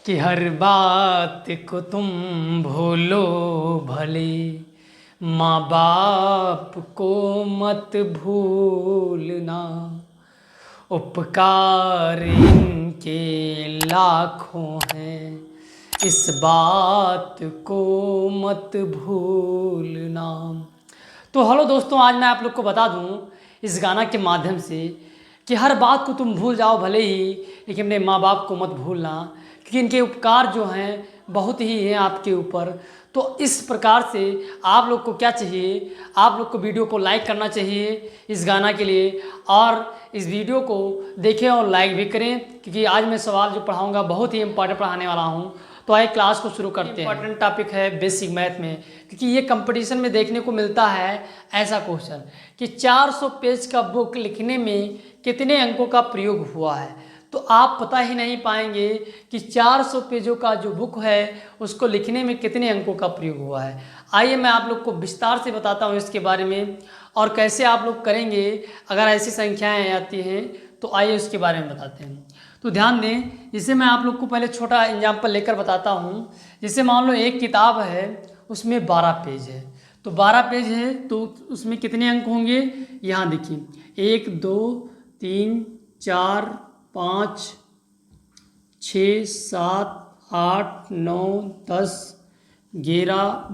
कि हर बात को तुम भूलो भले, माँ बाप को मत भूलना। उपकार इनके लाखों हैं, इस बात को मत भूलना। तो हेलो दोस्तों, आज मैं आप लोग को बता दूं इस गाना के माध्यम से कि हर बात को तुम भूल जाओ भले ही, लेकिन अपने माँ बाप को मत भूलना, क्योंकि इनके उपकार जो हैं बहुत ही हैं आपके ऊपर। तो इस प्रकार से आप लोग को क्या चाहिए, आप लोग को वीडियो को लाइक करना चाहिए इस गाना के लिए, और इस वीडियो को देखें और लाइक भी करें, क्योंकि आज मैं सवाल जो पढ़ाऊंगा बहुत ही इंपॉर्टेंट पढ़ाने वाला हूँ। तो आइए क्लास को शुरू करते हैं। इंपॉर्टेंट टॉपिक है बेसिक मैथ में, क्योंकि ये कंपटीशन में देखने को मिलता है ऐसा क्वेश्चन कि 400 पेज का बुक लिखने में कितने अंकों का प्रयोग हुआ है। तो आप पता ही नहीं पाएंगे कि 400 पेजों का जो बुक है उसको लिखने में कितने अंकों का प्रयोग हुआ है। आइए मैं आप लोग को विस्तार से बताता हूँ इसके बारे में, और कैसे आप लोग करेंगे अगर ऐसी संख्याएं आती हैं। तो आइए उसके बारे में बताते हैं। तो ध्यान दें, जिसे मैं आप लोग को पहले छोटा एग्जाम्पल लेकर बताता हूँ। जैसे मान लो एक किताब है, उसमें 12 पेज है। तो 12 पेज है तो उसमें कितने अंक होंगे, यहाँ देखिए 1 2 3 4 5 6 7 8 9 10 11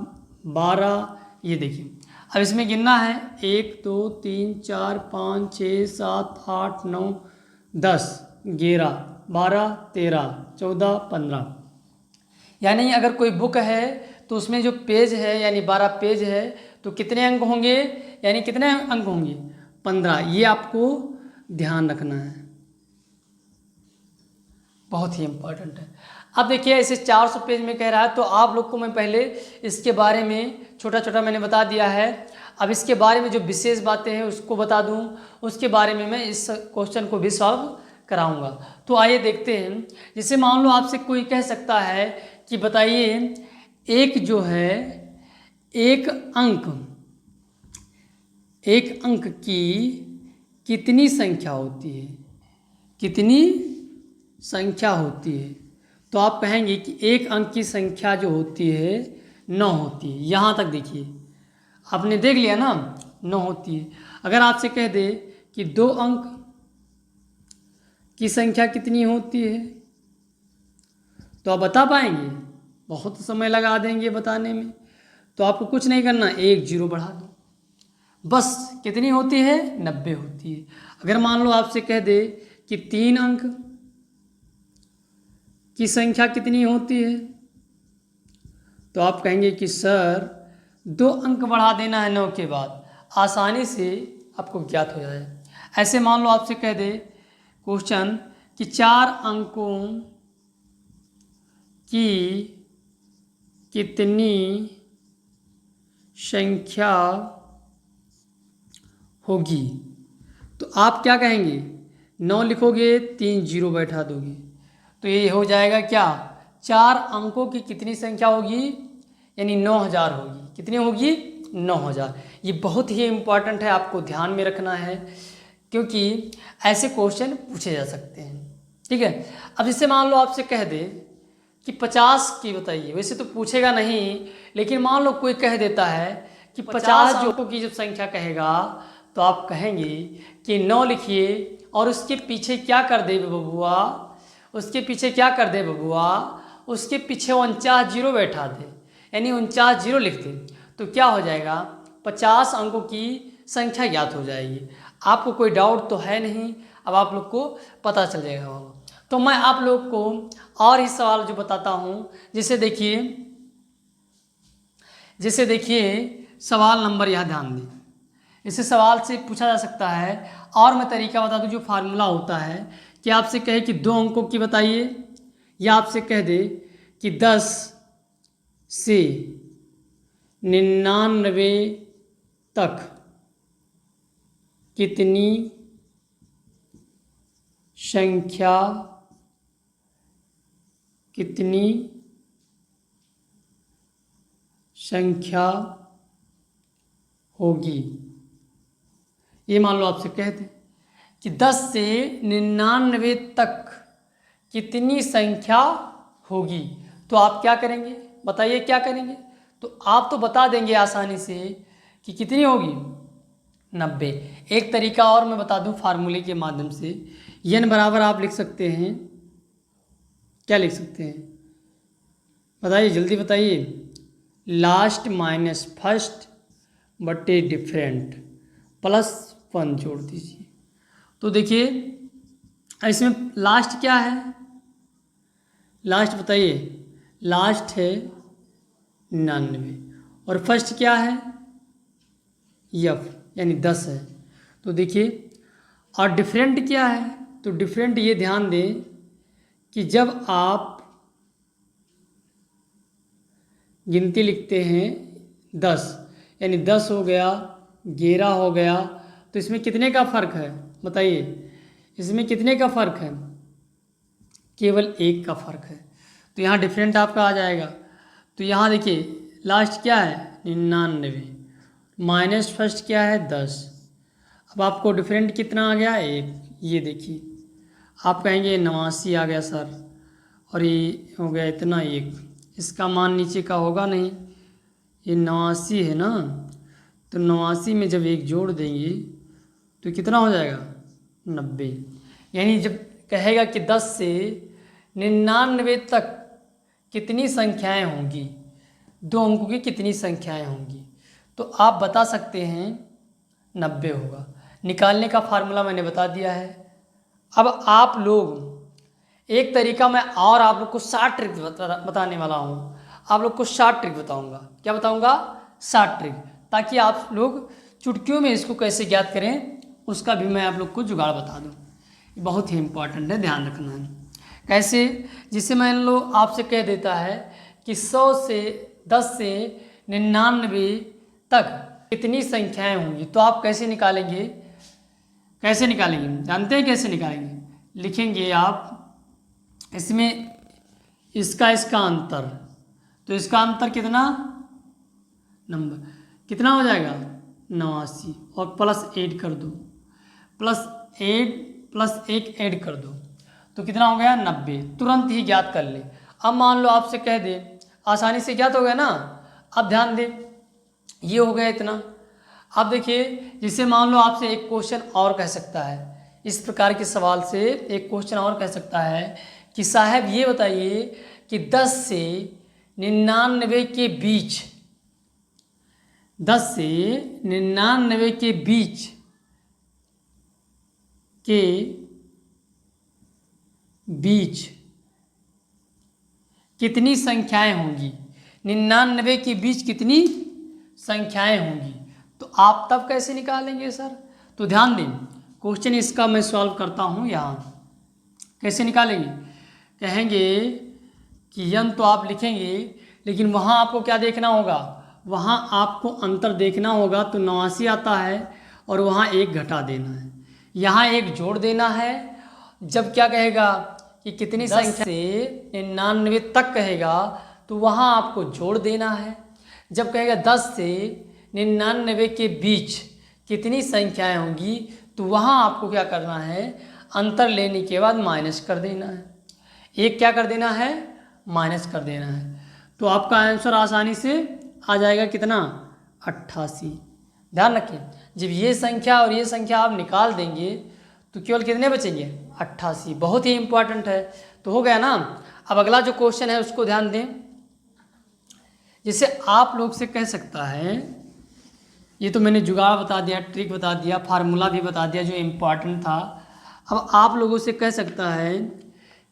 12। ये देखिए अब इसमें गिनना है 1 2 3 4 5 6 7 8 9 10 11 12 13 14 15। यानी अगर कोई बुक है तो उसमें जो पेज है यानी 12 पेज है तो कितने अंक होंगे, यानी कितने अंक होंगे 15। ये आपको ध्यान रखना है, बहुत ही इम्पोर्टेंट है। अब देखिए इसे 400 पेज में कह रहा है, तो आप लोग को मैं पहले इसके बारे में छोटा छोटा मैंने बता दिया है। अब इसके बारे में जो विशेष बातें हैं उसको बता दूं, उसके बारे में मैं इस क्वेश्चन को भी सॉल्व कराऊंगा। तो आइए देखते हैं। जैसे मान लो आपसे कोई कह सकता है कि बताइए एक जो है एक अंक की कितनी संख्या होती है, कितनी संख्या होती है। तो आप कहेंगे कि एक अंक की संख्या जो होती है 9 होती है। यहाँ तक देखिए आपने देख लिया ना, 9 होती है। अगर आपसे कह दे कि 2 अंक की संख्या कितनी होती है, तो आप बता पाएंगे, बहुत समय लगा देंगे बताने में। तो आपको कुछ नहीं करना, 1 0 बढ़ा दो बस। कितनी होती है 90 होती है। अगर मान लो आपसे कह दे कि 3 अंक की संख्या कितनी होती है, तो आप कहेंगे कि सर 2 अंक बढ़ा देना है 9 के बाद, आसानी से आपको ज्ञात हो जाए। ऐसे मान लो आपसे कह दे क्वेश्चन कि 4 अंकों की कितनी संख्या होगी, तो आप क्या कहेंगे 9 लिखोगे 3 0 बैठा दोगे, तो ये हो जाएगा क्या 4 अंकों की कितनी संख्या होगी, यानी 9000 होगी। कितनी होगी 9000। ये बहुत ही इम्पॉर्टेंट है, आपको ध्यान में रखना है, क्योंकि ऐसे क्वेश्चन पूछे जा सकते हैं। ठीक है। अब जैसे मान लो आपसे कह दे कि 50 की बताइए, वैसे तो पूछेगा नहीं, लेकिन मान लो कोई कह देता है कि 50 अंकों की जब संख्या कहेगा तो आप कहेंगे कि 9 लिखिए और उसके पीछे क्या कर दे बबुआ, उसके पीछे क्या कर दे बबुआ, उसके पीछे 49 0 बैठा दे, यानी 49 0 लिख दे। तो क्या हो जाएगा 50 अंकों की संख्या ज्ञात हो जाएगी। आपको कोई डाउट तो है नहीं, अब आप लोग को पता चल जाएगा। तो मैं आप लोग को और ही सवाल जो बताता हूँ, जैसे देखिए सवाल नंबर, यहाँ ध्यान दें। इसे सवाल से पूछा जा सकता है, और मैं तरीका बता दूं जो फार्मूला होता है कि आपसे कहे कि 2 अंकों की बताइए, या आपसे कह दे कि 10 से 99 तक कितनी संख्या होगी। ये मान लो आपसे कह दे कि 10 से 99 तक कितनी संख्या होगी तो आप क्या करेंगे, बताइए क्या करेंगे। तो आप तो बता देंगे आसानी से कि कितनी होगी, 90। एक तरीका और मैं बता दूं फार्मूले के माध्यम से, n बराबर आप लिख सकते हैं, क्या लिख सकते हैं बताइए, जल्दी बताइए, लास्ट माइनस फर्स्ट बटे डिफरेंट प्लस 1 जोड़ दीजिए। तो देखिए इसमें लास्ट क्या है, लास्ट बताइए, लास्ट है 99 और फर्स्ट क्या है, यफ यानी 10 है। तो देखिए और डिफरेंट क्या है, तो डिफरेंट ये ध्यान दें कि जब आप गिनती लिखते हैं 10 यानी 10 हो गया, 11 हो गया, तो इसमें कितने का फ़र्क है बताइए, इसमें कितने का फ़र्क है, केवल 1 का फ़र्क है। तो यहाँ डिफरेंट आपका आ जाएगा। तो यहाँ देखिए लास्ट क्या है 99 माइनस फर्स्ट क्या है 10। अब आपको डिफरेंट कितना आ गया 1, ये देखिए आप कहेंगे 89 आ गया सर, और ये हो गया इतना 1, इसका मान नीचे का होगा नहीं, ये 89 है ना, तो 89 में जब 1 जोड़ देंगे तो कितना हो जाएगा 90। यानी जब कहेगा कि 10 से 99 तक कितनी संख्याएं होंगी, 2 अंकों की कितनी संख्याएं होंगी, तो आप बता सकते हैं 90 होगा। निकालने का फार्मूला मैंने बता दिया है। अब आप लोग एक तरीका मैं और आप लोग को 60 ट्रिक बताने वाला हूँ, आप लोग को 60 ट्रिक बताऊँगा। क्या बताऊँगा, 60 ट्रिक, ताकि आप लोग चुटकियों में इसको कैसे ज्ञात करें उसका भी मैं आप लोग को जुगाड़ बता दूँ। बहुत ही इम्पॉर्टेंट है, ध्यान रखना है। कैसे, जिससे मान लो आपसे कह देता है कि 100 से 10 से 99 तक कितनी संख्याएं होंगी, तो आप कैसे निकालेंगे, कैसे निकालेंगे जानते हैं कैसे निकालेंगे, लिखेंगे आप इसमें इसका अंतर, तो इसका अंतर कितना, नंबर कितना हो जाएगा 89, और प्लस 8 कर दो, प्लस 1 ऐड कर दो, तो कितना हो गया 90। तुरंत ही ज्ञात कर ले। अब मान लो आपसे कह दे, आसानी से ज्ञात हो गया ना। अब ध्यान दे, ये हो गया इतना। अब देखिए जिसे मान लो आपसे एक क्वेश्चन और कह सकता है, इस प्रकार के सवाल से एक क्वेश्चन और कह सकता है कि साहब ये बताइए कि 10 से 99 के बीच, 10 से 99 के बीच के बीच कितनी संख्याएं होंगी, 99 के बीच कितनी संख्याएं होंगी। तो आप तब कैसे निकालेंगे सर, तो ध्यान दें क्वेश्चन इसका मैं सॉल्व करता हूं। यहाँ कैसे निकालेंगे, कहेंगे कि यन तो आप लिखेंगे, लेकिन वहाँ आपको क्या देखना होगा, वहाँ आपको अंतर देखना होगा। तो 89 आता है और वहाँ 1 घटा देना है, यहाँ 1 जोड़ देना है। जब क्या कहेगा कि कितनी संख्या से 99 तक कहेगा, तो वहाँ आपको जोड़ देना है। जब कहेगा 10 से 99 के बीच कितनी संख्याएं होंगी, तो वहाँ आपको क्या करना है, अंतर लेने के बाद माइनस कर देना है। 1 क्या कर देना है, माइनस कर देना है। तो आपका आंसर आसानी से आ जाएगा कितना, 88। ध्यान रखें, जब ये संख्या और ये संख्या आप निकाल देंगे तो केवल कितने बचेंगे, 88। बहुत ही इंपॉर्टेंट है। तो हो गया ना। अब अगला जो क्वेश्चन है उसको ध्यान दें, जिसे आप लोग से कह सकता है, ये तो मैंने जुगाड़ बता दिया, ट्रिक बता दिया, फार्मूला भी बता दिया जो इम्पॉर्टेंट था। अब आप लोगों से कह सकता है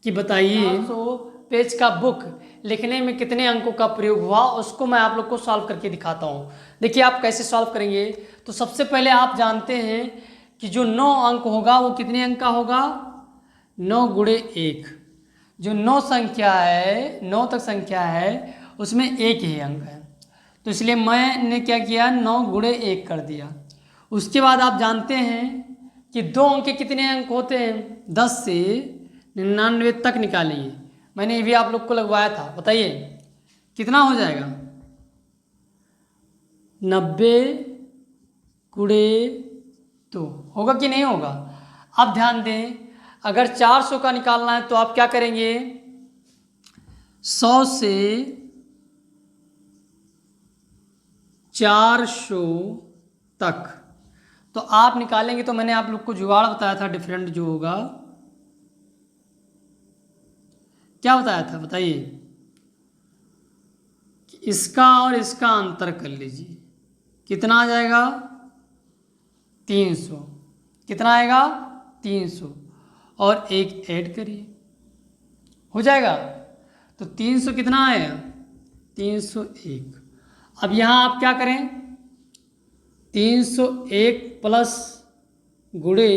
कि बताइए 400 पेज का बुक लिखने में कितने अंकों का प्रयोग हुआ, उसको मैं आप लोग को सॉल्व करके दिखाता हूँ। देखिए आप कैसे सॉल्व करेंगे। तो सबसे पहले आप जानते हैं कि जो 9 अंक होगा वो कितने अंक का होगा, 9 गुणे 1। जो 9 संख्या है, 9 तक संख्या है, उसमें 1 ही अंक है, तो इसलिए मैंने क्या किया, 9 गुणे 1 कर दिया। उसके बाद आप जानते हैं कि 2 अंक के कितने अंक होते हैं, 10 से 99 तक निकालेंगे। मैंने ये भी आप लोग को लगवाया था, बताइए कितना हो जाएगा, 90 गुणे 2 होगा कि नहीं होगा। अब ध्यान दें, अगर 400 का निकालना है तो आप क्या करेंगे, 100 से 400 तक। तो आप निकालेंगे तो मैंने आप लोग को जुगाड़ बताया था डिफरेंट जो होगा, क्या बताया था बताइए? इसका और इसका अंतर कर लीजिए, कितना आ जाएगा? 300। कितना आएगा? 300 और एक ऐड करिए, हो जाएगा। तो 300 कितना आएगा? 301। अब यहाँ आप क्या करें? 301 प्लस गुणे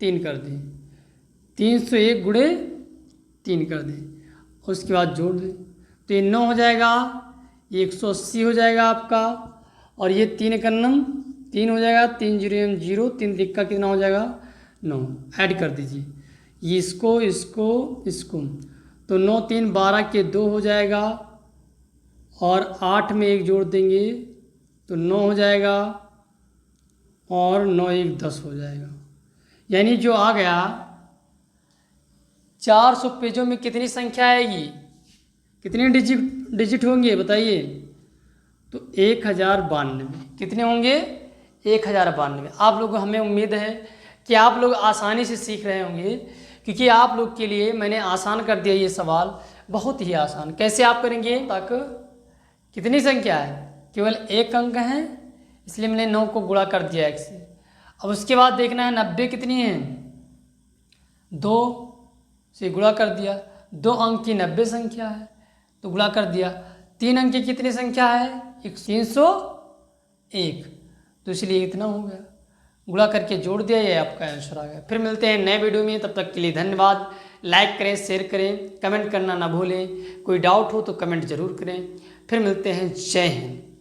3 कर दें, 301 गुणे 3 कर दें, उसके बाद जोड़ दें तो ये 9 हो जाएगा, ये 180 हो जाएगा आपका, और ये 3 एकन्नम 3 हो जाएगा, 3 0 0, 3 तिक्का कितना हो जाएगा? 9। ऐड कर दीजिए ये इसको इसको इसको, तो 9 3 12 के 2 हो जाएगा, और 8 में 1 जोड़ देंगे तो 9 हो जाएगा, और 9 1 10 हो जाएगा। यानी जो आ गया 400 पेजों में कितनी संख्या आएगी? कितने डिजिट होंगे बताइए? तो 1092। कितने होंगे? 1092। आप लोग, हमें उम्मीद है कि आप लोग आसानी से सीख रहे होंगे, क्योंकि आप लोग के लिए मैंने आसान कर दिया ये सवाल, बहुत ही आसान। कैसे आप करेंगे? तक कितनी संख्या है? केवल एक अंक है, इसलिए मैंने 9 को गुणा कर दिया 1 से। अब उसके बाद देखना है 90 कितनी है? 2 से गुणा कर दिया, 2 अंक की 90 संख्या है तो गुणा कर दिया। 3 अंक की कितनी संख्या है? 301, तो इसलिए इतना हो गया, गुणा करके जोड़ दिया, ये आपका आंसर आ गया। फिर मिलते हैं नए वीडियो में, तब तक के लिए धन्यवाद। लाइक करें, शेयर करें, कमेंट करना ना भूलें। कोई डाउट हो तो कमेंट जरूर करें। फिर मिलते हैं। जय हिंद।